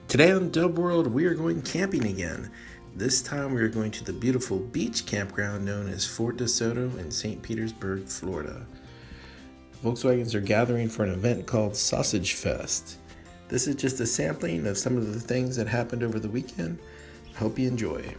Today on Dub World, we are going camping again. This time we are going to the beautiful beach campground known as Fort DeSoto in St. Petersburg, Florida. Volkswagens are gathering for an event called Sausage Fest. This is just a sampling of some of the things that happened over the weekend. I hope you enjoy.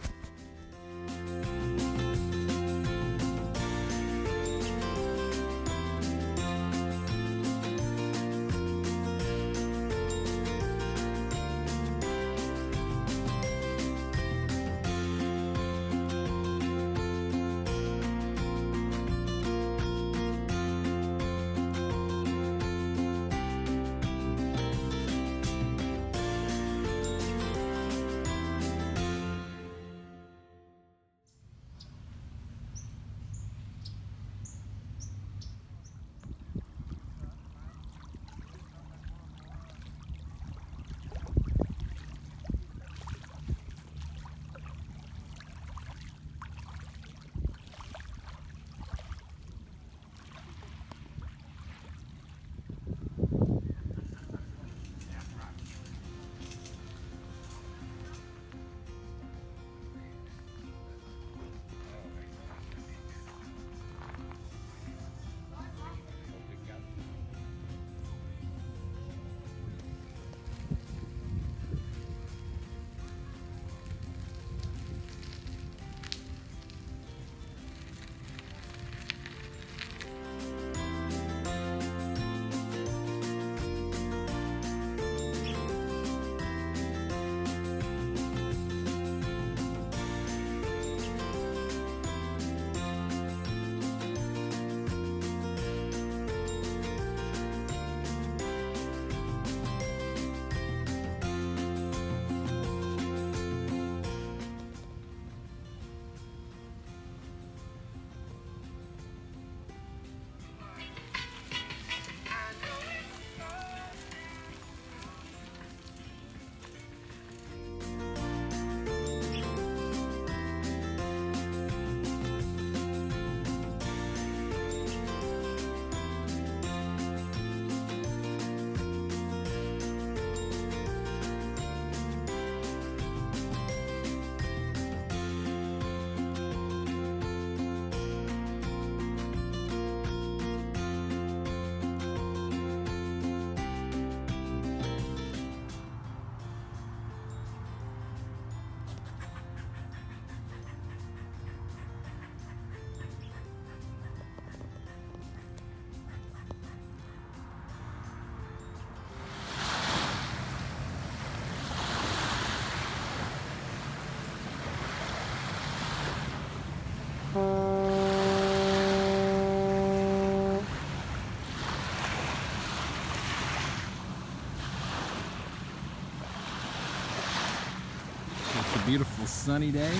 It's a beautiful sunny day.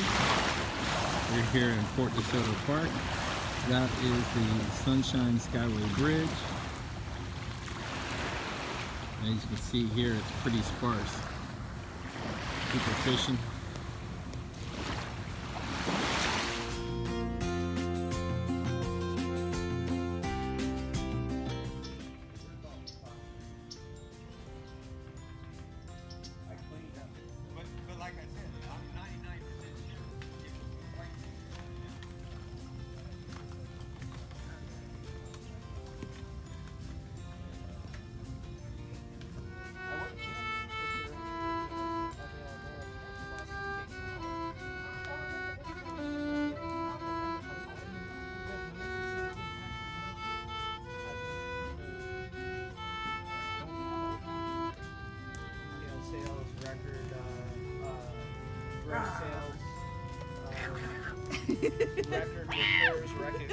We're here in Fort DeSoto Park. That is the Sunshine Skyway Bridge. As you can see here, it's pretty sparse. People fishing. Record repairs, record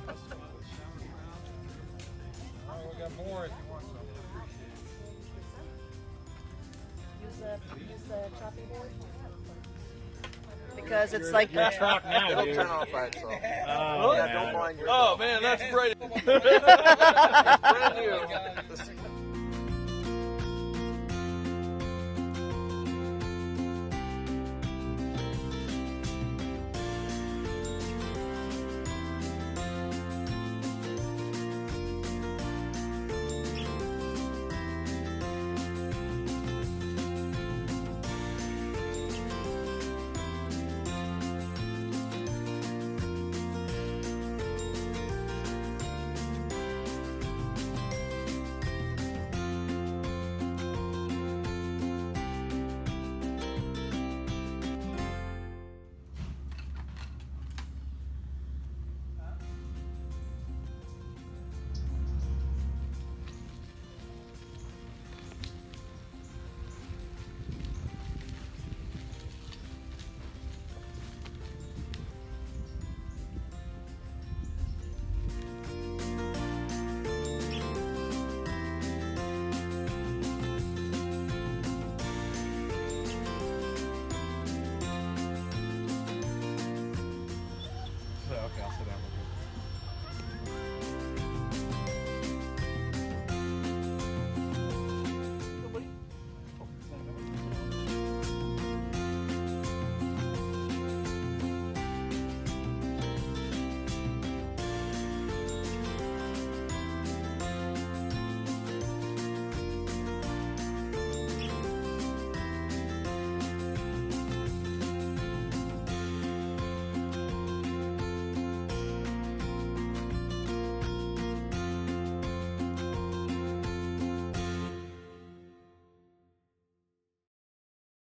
customers. Oh, we got more if you want some. Use the chopping board. Because it's like You're trapped now, It'll dude. turn off by itself. Yeah, Don't mind your. Oh man, that's great. It's brand new.